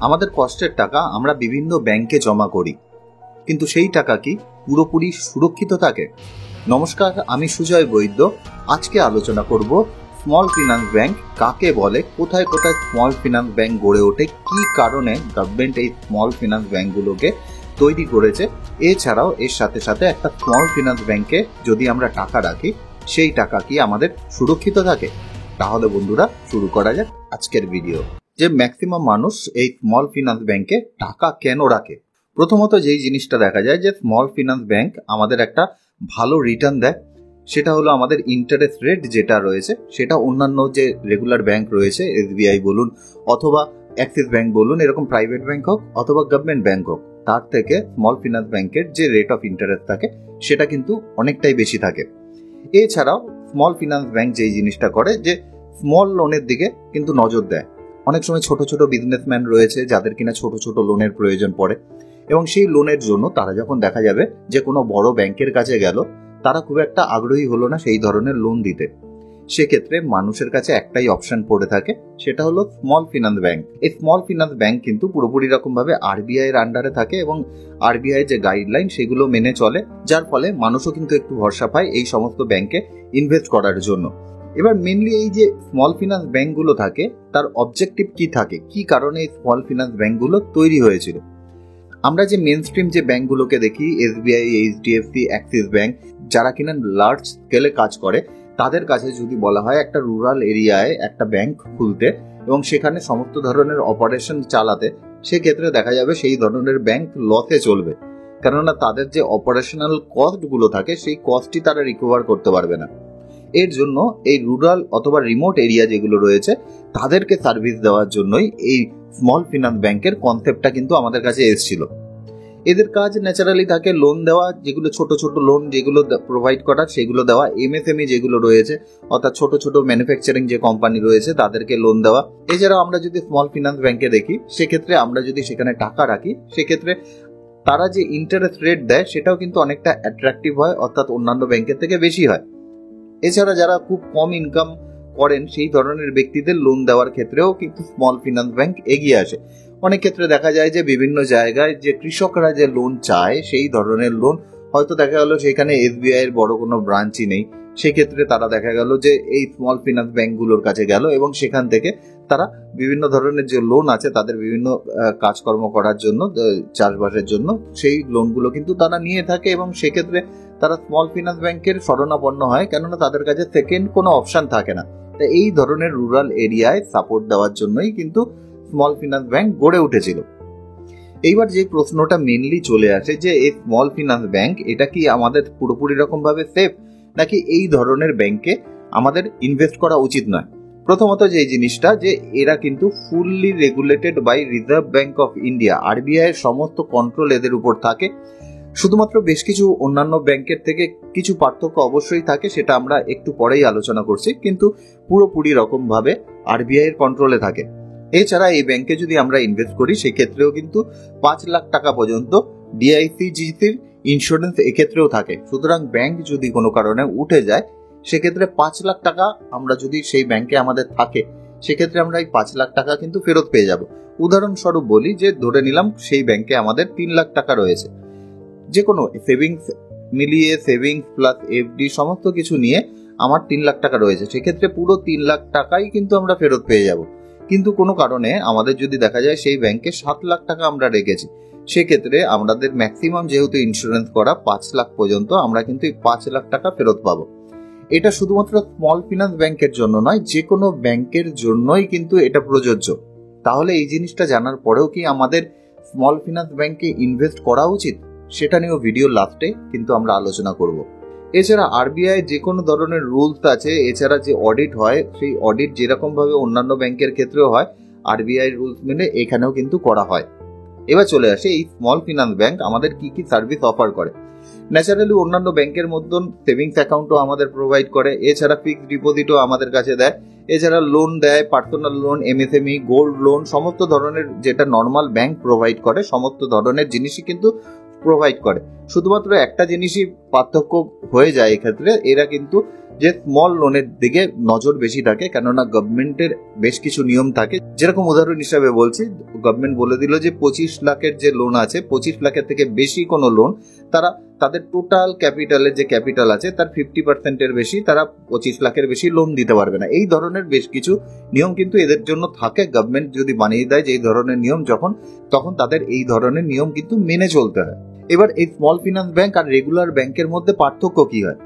আমাদের কষ্টের টাকা আমরা বিভিন্ন ব্যাংকে জমা করি, কিন্তু সেই টাকা কি পুরোপুরি সুরক্ষিত থাকে? নমস্কার, আমি সুজয় বৈদ্য। আজকে আলোচনা করব স্মল ফিনান্স ব্যাংক কাকে বলে, কোথায় কোথায় স্মল ফিনান্স ব্যাংক গড়ে ওঠে, কি কারণে গভর্নমেন্ট এই স্মল ফিনান্স ব্যাংকগুলোকে তৈরি করেছে। এছাড়াও এর সাথে সাথে একটা স্মল ফিনান্স ব্যাংকে যদি আমরা টাকা রাখি, সেই টাকা কি আমাদের সুরক্ষিত থাকে? তাহলে বন্ধুরা, শুরু করা যাক আজকের ভিডিও। যে ম্যাক্সিমাম মানুষ এই স্মল ফিনান্স ব্যাংকে টাকা কেন রাখে? প্রথমত যেই জিনিসটা দেখা যায় যে স্মল ফিনান্স ব্যাংক আমাদের একটা ভালো রিটার্ন দেয়। সেটা হলো আমাদের ইন্টারেস্ট রেট যেটা রয়েছে, সেটা অন্যান্য যে রেগুলার ব্যাংক রয়েছে, এসবিআই বলুন অথবা অ্যাক্সিস ব্যাংক বলুন, এরকম প্রাইভেট ব্যাংক হোক অথবা গভর্নমেন্ট ব্যাংক হোক, তার থেকে স্মল ফিনান্স ব্যাংকের যে রেট অফ ইন্টারেস্ট থাকে সেটা কিন্তু অনেকটাই বেশি থাকে। এছাড়াও স্মল ফিনান্স ব্যাংক যেই জিনিসটা করে যে স্মল লোনের দিকে কিন্তু নজর দেয়। অনেক সময় ছোট ছোট বিজনেসম্যান রয়েছে যাদের কিনা ছোট ছোট লোনের প্রয়োজন পড়ে, এবং সেই লোনের জন্য তারা যখন দেখা যাবে যে কোনো বড় ব্যাংকের কাছে গেল, তারা খুব একটা আগ্রহী হলো না সেই ধরনের লোন দিতে। সেক্ষেত্রে মানুষের কাছে একটাই অপশন পড়ে থাকে, সেটা হলো স্মল ফিনান্স ব্যাংক। এই স্মল ফিনান্স ব্যাংক কিন্তু পুরোপুরি রকমভাবে আরবিআই এর আন্ডারে থাকে এবং আরবিআই যে গাইডলাইন সেগুলো মেনে চলে, যার ফলে মানুষও কিন্তু একটু ভরসা পায় এই সমস্ত ব্যাংকে ইনভেস্ট করার জন্য। এবার মেনলি এই যে স্মল ফিনান্স ব্যাংকগুলো থাকে, তার অবজেক্টিভ কি থাকে, কি কারণে এই স্মল ফিনান্স ব্যাংকগুলো তৈরি হয়েছিল? আমরা যে মেন স্ট্রিম যে ব্যাংকগুলোকে দেখি, এসবিআই, এইচডিএফসি, অ্যাক্সিস ব্যাংক, যারা কিনা লার্জ স্কেলে কাজ করে, তাদের কাছে যদি বলা হয় একটা রুরাল এরিয়ায় একটা ব্যাংক খুলতে এবং সেখানে সমস্ত ধরনের অপারেশন চালাতে, সেক্ষেত্রে দেখা যাবে সেই ধরনের ব্যাংক লসে চলবে, কেননা তাদের যে অপারেশনাল কস্টগুলো থাকে সেই কস্টই তারা রিকভার করতে পারবে না। এর জন্য এই রুরাল অথবা রিমোট এরিয়া যেগুলো রয়েছে, তাদেরকে সার্ভিস দেওয়ার জন্যই এই স্মল ফিনান্স ব্যাংকের কনসেপ্টটা কিন্তু আমাদের কাছে এসেছিল। এদের কাজ ন্যাচারালি থাকে লোন দেওয়া, যেগুলো ছোট ছোট লোন যেগুলো প্রোভাইড করা সেগুলো দেওয়া। এমএসএমই যেগুলো রয়েছে, অর্থাৎ ছোট ছোট ম্যানুফ্যাকচারিং যে কোম্পানি রয়েছে তাদেরকে লোন দেওয়া। এছাড়াও আমরা যদি স্মল ফিনান্স ব্যাংকে দেখি, সেক্ষেত্রে আমরা যদি সেখানে টাকা রাখি, সেক্ষেত্রে তারা যে ইন্টারেস্ট রেট দেয় সেটাও কিন্তু অনেকটা অ্যাট্রাকটিভ হয়, অর্থাৎ অন্যান্য ব্যাংকের থেকে বেশি হয়। এছাড়া যারা খুব কম ইনকাম করেন সেই ধরনের ব্যক্তিদের লোন দেওয়ার ক্ষেত্রেও কিন্তু স্মল ফিনান্স ব্যাংক এগিয়ে আসে। অনেক ক্ষেত্রে দেখা যায় যে বিভিন্ন জায়গায় যে কৃষকরা যে লোন চায়, সেই ধরনের লোন হয়তো দেখা গেল সেখানে এসবিআই এর বড় কোনো ব্রাঞ্চই নেই, সেক্ষেত্রে তারা দেখা গেল যে এই স্মল ফিনান্স ব্যাংকগুলোর কাছে গেল এবং সেখান থেকে তারা বিভিন্ন ধরনের যে লোন আছে তাদের বিভিন্ন কাজকর্ম করার জন্য, চাষবাসের জন্য, সেই লোনগুলো কিন্তু তারা নিয়ে থাকে এবং সেক্ষেত্রে তারা স্মল ফিনান্স ব্যাংকের শরণাপন্ন হয়, কেননা তাদের কাছে সেকেন্ড কোনো অপশন থাকে না। তাই এই ধরনের রুরাল এরিয়ায় সাপোর্ট দেওয়ার জন্যই কিন্তু স্মল ফিনান্স ব্যাংক গড়ে উঠেছিল। এইবার যে প্রশ্নটা মেনলি চলে আসে যে এই স্মল ফিনান্স ব্যাংক এটা কি আমাদের পুরোপুরি রকম ভাবে সেফ, নাকি এই ধরনের ব্যাংকে আমাদের ইনভেস্ট করা উচিত নয়? প্রথমত যে জিনিসটা, যে এরা কিন্তু fully regulated by Reserve Bank of India, RBI এর সমস্ত কন্ট্রোল এদের উপর থাকে। শুধুমাত্র বেশ কিছু অন্যান্য ব্যাংকের থেকে কিছু পার্থক্য অবশ্যই থাকে, সেটা আমরা একটু পরেই আলোচনা করছি, কিন্তু পুরোপুরি রকম ভাবে আরবিআই এর কন্ট্রোলে থাকে। এছাড়া এই ব্যাংকে যদি আমরা ইনভেস্ট করি, সেক্ষেত্রেও কিন্তু 5 লাখ টাকা পর্যন্ত ডিআইসিজিসির ইন্স্যুরেন্স এক্ষেত্রেও থাকে। সুতরাং ব্যাংক যদি কোনো কারণে উঠে যায়, সেক্ষেত্রে 5 লাখ টাকা আমরা যদি সেই ব্যাংকে আমাদের থাকে, সেক্ষেত্রে আমরা এই 5 লাখ টাকা কিন্তু ফেরত পেয়ে যাব। উদাহরণস্বরূপ বলি, যে ধরে নিলাম সেই ব্যাংকে আমাদের 3 লাখ টাকা রয়েছে, যে কোনো সেভিংস মিলিয়ে, সেভিংস প্লাস এফডি সমস্ত কিছু নিয়ে আমার 3 লাখ টাকা রয়েছে, সেক্ষেত্রে পুরো 3 লাখ টাকাই কিন্তু আমরা ফেরত পেয়ে যাব। কিন্তু কোনো কারণে আমাদের যদি দেখা যায় সেই ব্যাংকে 7 লাখ টাকা আমরা রেখেছি, সেক্ষেত্রে আমাদের ম্যাক্সিমাম যেহেতু ইন্স্যুরেন্স করা 5 লাখ পর্যন্ত, আমরা কিন্তু এই 5 লাখ টাকা ফেরত পাবো। এটা শুধুমাত্র স্মল ফিনান্স ব্যাংকের জন্য নয়, যে কোনো ব্যাংকের জন্যই কিন্তু এটা প্রযোজ্য। তাহলে এই জিনিসটা জানার পরেও কি আমাদের স্মল ফিনান্স ব্যাংকে ইনভেস্ট করা উচিত, সেটা নিয়েও ভিডিও লাস্টে কিন্তু আমরা আলোচনা করব। এছাড়া আরবিআই যে কোনো ধরনের রুলস আছে, এছাড়া যে অডিট হয়, সেই অডিট যেরকম ভাবে অন্যান্য ব্যাংকের ক্ষেত্রেও হয়, আরবিআই রুলস মেনে এখানেও কিন্তু করা হয়। এবার চলে আসে এই স্মল ফিনান্স ব্যাংক আমাদের কি কি সার্ভিস অফার করে। ন্যাচারালি অন্যান্য ব্যাংকের মধ্যে সেভিংস অ্যাকাউন্টও আমাদের প্রোভাইড করে, এছাড়া ফিক্সড ডিপোজিটও আমাদের কাছে দেয়, এছাড়া লোন দেয়, personal loan, MSME, gold loan, সমস্ত ধরনের যেটা নর্মাল ব্যাংক প্রোভাইড করে সমস্ত ধরনের জিনিসই কিন্তু প্রোভাইড করে। শুধুমাত্র একটা জিনিসই পার্থক্য হয়ে যায় এক্ষেত্রে, এরা কিন্তু যে স্মল লোনের দিকে নজর বেশি থাকে, কেননা গভর্নমেন্টের বেশ কিছু নিয়ম থাকে। যেরকম উদাহরণ হিসাবে বলছি, গভর্নমেন্ট বলে দিল যে 25 লাখের যে লোন আছে, 25 লাখের থেকে বেশি কোনো লোন তারা তাদের টোটাল ক্যাপিটালের যে ক্যাপিটাল আছে তার 50% বেশি, তারা 25 লাখের বেশি লোন দিতে পারবে না। এই ধরনের বেশ কিছু নিয়ম কিন্তু এদের জন্য থাকে। গভর্নমেন্ট যদি বানিয়ে দেয় যে এই ধরনের নিয়ম, তখন তাদের এই ধরনের নিয়ম কিন্তু মেনে চলতে হয়। এবার এই স্মল ফিনান্স ব্যাংক আর রেগুলার ব্যাংকের মধ্যে পার্থক্য কি হয়?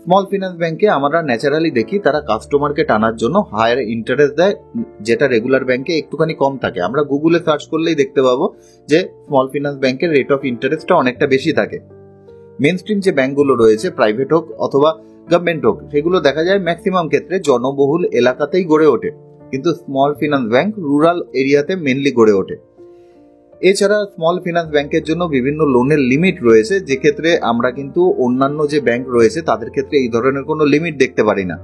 স্মল ফিনান্স ব্যাংকে আমরা ন্যাচারালি দেখি তারা কাস্টমারকে টানার জন্য হায়ার ইন্টারেস্ট দেয়, যেটা রেগুলার ব্যাংকে একটুখানি কম থাকে। আমরা গুগলে সার্চ করলেই দেখতে পাবো যে স্মল ফিনান্স ব্যাংকের রেট অফ ইন্টারেস্টটা অনেকটা বেশি থাকে। মেন স্ট্রিম যে ব্যাংকগুলো রয়েছে, প্রাইভেট হোক অথবা গভর্নমেন্ট হোক, সেগুলো দেখা যায় ম্যাক্সিমাম ক্ষেত্রে জনবহুল এলাকাতেই গড়ে ওঠে, কিন্তু স্মল ফিনান্স ব্যাংক রুরাল এরিয়াতে মেনলি গড়ে ওঠে। এছাড়া স্মল ফিনান্স ব্যাংকের জন্য বিভিন্ন লোনের লিমিট রয়েছে, যে ক্ষেত্রে আমরা কিন্তু অন্যান্য যে ব্যাংক রয়েছে তাদের ক্ষেত্রে এই ধরনের কোনো লিমিট দেখতে পারি না।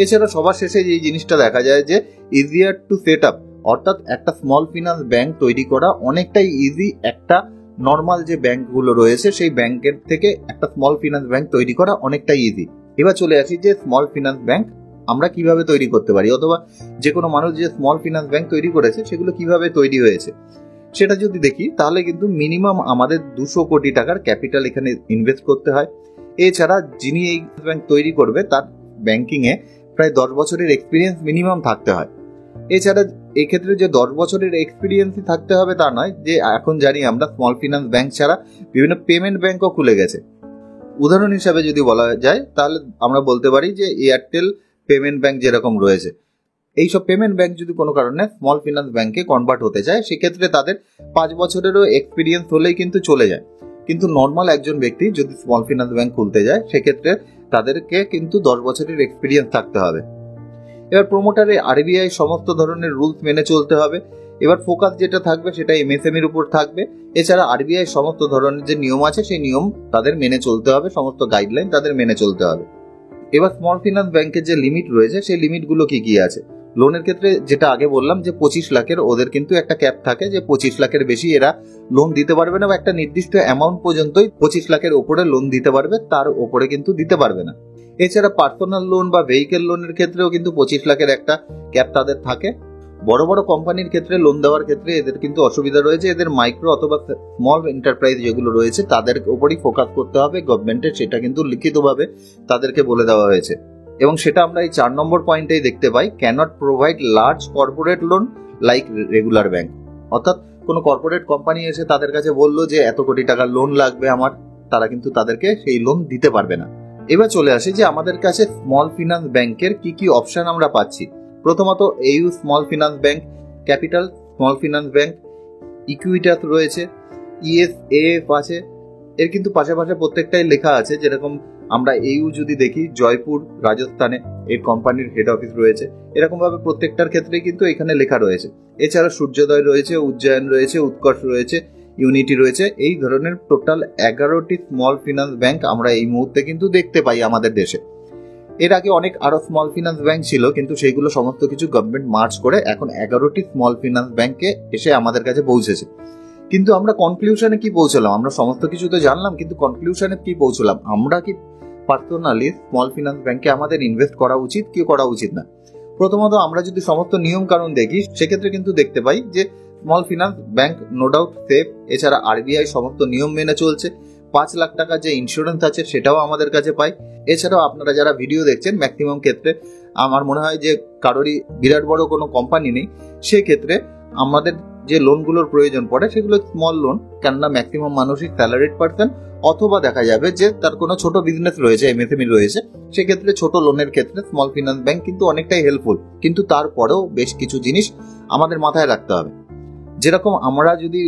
এছাড়া সবার শেষে যে জিনিসটা দেখা যায় যে ইজিয়ার টু সেট আপ, অর্থাৎ একটা স্মল ফিনান্স ব্যাংক তৈরি করা অনেকটাই ইজি একটা নর্মাল যে ব্যাংকগুলো রয়েছে সেই ব্যাংকের থেকে একটা স্মল ফিনান্স ব্যাংক তৈরি করা অনেকটাই ইজি। এবার চলে আসি যে স্মল ফিনান্স ব্যাংক আমরা কিভাবে তৈরি করতে পারি, অথবা যে কোনো মানুষ যে স্মল ফিনান্স ব্যাংক তৈরি করেছে সেগুলো কিভাবে তৈরি হয়েছে সেটা যদি দেখি, তাহলে কিন্তু মিনিমাম আমাদের 200 কোটি টাকার ক্যাপিটাল এখানে ইনভেস্ট করতে হয়। এছাড়া যিনি এই ব্যাংক তৈরি করবে তার ব্যাংকিং এ প্রায় 10 বছরের এক্সপিরিয়েন্স মিনিমাম থাকতে হয়। এছাড়া এই ক্ষেত্রে যে 10 বছরের এক্সপিরিয়েন্সই থাকতে হবে তা নয়, যে এখন জানি আমরা স্মল ফিনান্স ব্যাংক ছাড়া বিভিন্ন পেমেন্ট ব্যাংকও খুলে গেছে। উদাহরণ হিসাবে যদি বলা যায় তাহলে আমরা বলতে পারি যে এয়ারটেল পেমেন্ট ব্যাংক যেরকম রয়েছে, এইসব পেমেন্ট ব্যাংক যদি কোনো কারণে স্মল ফিনান্স ব্যাংকে কনভার্ট হতে চায়, সেক্ষেত্রে তাদের 5 বছরেরও এক্সপিরিয়েন্স হলেই কিন্তু চলে যায়। কিন্তু নর্মাল একজন ব্যক্তি যদি স্মল ফিনান্স ব্যাংক খুলতে যায়, সেক্ষেত্রে তাদেরকে কিন্তু 10 বছরের এক্সপিরিয়েন্স থাকতে হবে। এবার প্রোমোটারে আরবিআই সমস্ত ধরনের রুলস মেনে চলতে হবে। এবার ফোকাস যেটা থাকবে সেটা এমএসএমইর উপর থাকবে। এছাড়া আরবিআই সমস্ত ধরনের যে নিয়ম আছে সেই নিয়ম তাদের মেনে চলতে হবে, সমস্ত গাইডলাইন তাদের মেনে চলতে হবে। এবার স্মল ফিনান্স ব্যাংকের যে লিমিট রয়েছে সেই লিমিটগুলো কি কি আছে? লোনের ক্ষেত্রে যেটা আগে বললাম যে 25 লাখের ওদের কিন্তু একটা ক্যাপ থাকে, যে 25 লাখের বেশি এরা লোন দিতে পারবে না, বা একটা নির্দিষ্ট অ্যামাউন্ট পর্যন্তই 25 লাখের ওপরে লোন দিতে পারবে, তার ওপরে কিন্তু দিতে পারবে না। এছাড়া পার্সোনাল লোন বা ভেহিকেল লোনের ক্ষেত্রেও কিন্তু 25 লাখের একটা ক্যাপ তাদের থাকে। বড় বড় কোম্পানির ক্ষেত্রে লোন দেওয়ার ক্ষেত্রে এদের কিন্তু অসুবিধা রয়েছে, এদের মাইক্রো অথবা স্মল এন্টারপ্রাইজ যেগুলো রয়েছে তাদের উপরই ফোকাস করতে হবে গভর্নমেন্টের, সেটা কিন্তু লিখিতভাবে তাদেরকে বলে দেওয়া হয়েছে। এবং সেটা আমরা এই 4 নম্বর পয়েন্টেই দেখতে পাই, cannot provide large corporate loan like regular bank. অর্থাৎ কোনো কর্পোরেট কোম্পানি এসে তাদের কাছে বললো যে এত কোটি টাকার লোন লাগবে আমার, তারা কিন্তু তাদেরকে সেই লোন দিতে পারবে না। এবার চলে আসে যে আমাদের কাছে স্মল ফিনান্স ব্যাংকের কি কি অপশন আমরা পাচ্ছি। প্রথমত এইউ small finance bank, capital small finance bank, Equitas রয়েছে, ইএসএফ আছে। এর কিন্তু পাশাপাশি প্রত্যেকটাই লেখা আছে, যেরকম আমরা এইউ যদি দেখি জয়পুর রাজস্থানে এর কোম্পানির হেড অফিস রয়েছে, এরকম ভাবে প্রত্যেকটার ক্ষেত্রেই কিন্তু এখানে লেখা রয়েছে। এছাড়া সূর্যোদয় রয়েছে, উজ্জয়ন রয়েছে, উৎকর্ষ রয়েছে, ইউনিটি রয়েছে। এই ধরনের টোটাল 11টি স্মল ফিনান্স ব্যাংক আমরা এই মুহূর্তে কিন্তু দেখতে পাই আমাদের দেশে। এর আগে অনেক আরো স্মল ফিনান্স ব্যাংক ছিল, কিন্তু সেইগুলো সমস্ত কিছু গভর্নমেন্ট মার্জ করে এখন 11টি স্মল ফিনান্স ব্যাংকে এসে আমাদের কাছে পৌঁছেছে। কিন্তু আমরা কনক্লুশনে কি পৌঁছলাম? আমরা সমস্ত কিছু তো জানলাম, কিন্তু কনক্লুশনে কি পৌঁছলাম? আমরা কি পার্সোনালি স্মল ফিনান্স ব্যাংকে আমাদের ইনভেস্ট করা উচিত কি করা উচিত না? প্রথমত আমরা যদি সমস্ত নিয়ম কানুন দেখি, সেক্ষেত্রে কিন্তু দেখতে পাই যে small finance bank no doubt safe. এছাড়া আরবিআই সমস্ত নিয়ম মেনে চলছে। 5 লাখ টাকা যে ইন্স্যুরেন্স আছে সেটাও আমাদের কাছে পাই। এছাড়াও আপনারা যারা ভিডিও দেখছেন, ম্যাক্সিমাম ক্ষেত্রে আমার মনে হয় যে কারোরই বিরাট বড় কোনো কোম্পানি নেই, সেক্ষেত্রে আমাদের যে লোনগুলোর প্রয়োজন পড়ে সেগুলো স্মল লোন, কেননা ম্যাক্সিমাম মানুষই স্যালারিড পার্সন, অথবা দেখা যাবে যে তার কোনো ছোট বিজনেস রয়েছে, এমএসএমই রয়েছে, সেক্ষেত্রে ছোট লোনের ক্ষেত্রে স্মল ফিনান্স ব্যাংক কিন্তু অনেকটাই হেল্পফুল। কিন্তু তারপরেও বেশ কিছু জিনিস আমাদের মাথায় রাখতে হবে। যেরকম আমরা যদি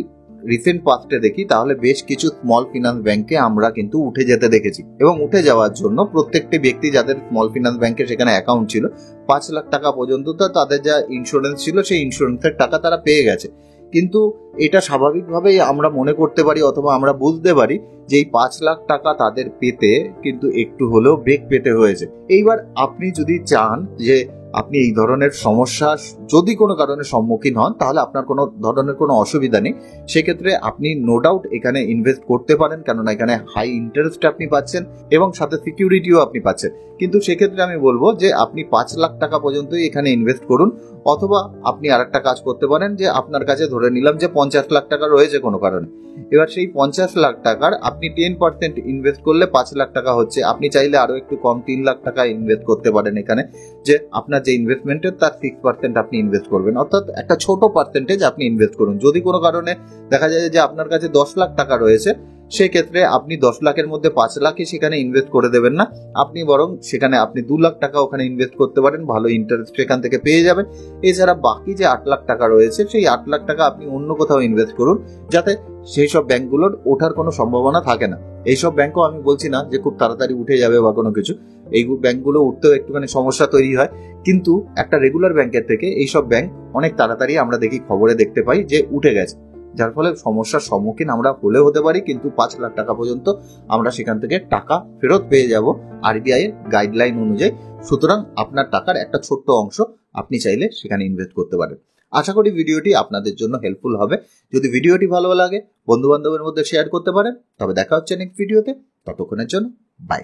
রিসেন্ট পাস্টে দেখি, তাহলে বেশ কিছু স্মল ফিনান্স ব্যাংকে আমরা কিন্তু উঠে যেতে দেখেছি, এবং উঠে যাওয়ার জন্য প্রত্যেকটি ব্যক্তি যাদের স্মল ফিনান্স ব্যাংকে সেখানে অ্যাকাউন্ট ছিল, 5 লাখ টাকা পর্যন্ত তাদের যা ইন্স্যুরেন্স ছিল সেই ইন্স্যুরেন্সের টাকা তারা পেয়ে গেছে। কিন্তু এটা স্বাভাবিকভাবেই আমরা মনে করতে পারি অথবা আমরা বুঝতে পারি যে এই 5 লাখ টাকা তাদের পেতে কিন্তু একটু হলেও বেগ পেতে হয়েছে। এইবার আপনি যদি চান যে আপনি এই ধরনের সমস্যা যদি কোনো কারণে সম্মুখীন হন তাহলে আপনার কোনো ধরনের কোনো অসুবিধা নেই। সেক্ষেত্রে আপনি নো ডাউট এখানে ইনভেস্ট করতে পারেন, কেননা এখানে হাই ইন্টারেস্ট আপনি পাচ্ছেন এবং সাথে সিকিউরিটিও আপনি পাচ্ছেন। কিন্তু সেক্ষেত্রে আমি বলবো যে আপনি 5 লাখ টাকা পর্যন্তই এখানে ইনভেস্ট করুন, অথবা আপনি আরেকটা কাজ করতে পারেন যে আপনার কাছে ধরে নিলাম যে 50 লাখ টাকা রয়েছে কোনো কারণে, এবার সেই 50 লাখ টাকার আপনি 10% ইনভেস্ট করলে 5 লাখ টাকা হচ্ছে। আপনি চাইলে আরো একটু কম 3 লাখ টাকা ইনভেস্ট করতে পারেন এখানে, যে আপনার যে ইনভেস্টমেন্টের তার 6% আপনি ইনভেস্ট করবেন, অর্থাৎ একটা ছোট পার্সেন্টেজ আপনি ইনভেস্ট করুন। যদি কোনো কারণে দেখা যায় যে আপনার কাছে 10 লাখ টাকা রয়েছে, সেক্ষেত্রে আপনি 10 লাখের মধ্যে 5 লাখই সেখানে ইনভেস্ট করে দেবেন না, আপনি বরং সেখানে আপনি 2 লাখ টাকা ওখানে ইনভেস্ট করতে পারেন, ভালো ইন্টারেস্ট সেখান থেকে পেয়ে যাবেন। এছাড়া বাকি যে 8 লাখ টাকা রয়েছে সেই 8 লাখ টাকা আপনি অন্য কোথাও ইনভেস্ট করুন, যাতে সেই সব ব্যাংকগুলোর ওঠার কোনো সম্ভাবনা থাকে না। এইসব ব্যাংকও আমি বলছি না যে খুব তাড়াতাড়ি উঠে যাবে বা কোনো কিছু, এই ব্যাংকগুলো উঠতেও একটুখানি সমস্যা তৈরি হয়, কিন্তু একটা রেগুলার ব্যাংকের থেকে এইসব ব্যাংক অনেক তাড়াতাড়ি আমরা দেখি খবরে দেখতে পাই যে উঠে গেছে, যার ফলে সমস্যার সম্মুখীন আমরা হলেও হতে পারি, কিন্তু 5 লাখ টাকা পর্যন্ত আমরা সেখান থেকে টাকা ফেরত পেয়ে যাব আরবিআই এর গাইডলাইন অনুযায়ী। সুতরাং আপনার টাকার একটা ছোট্ট অংশ আপনি চাইলে সেখানে ইনভেস্ট করতে পারেন। আশা করি ভিডিওটি আপনাদের জন্য হেল্পফুল হবে। যদি ভিডিওটি ভালো লাগে বন্ধু বান্ধবের মধ্যে শেয়ার করতে পারেন। তবে দেখা হচ্ছে নেক্সট ভিডিওতে, ততক্ষণের জন্য বাই।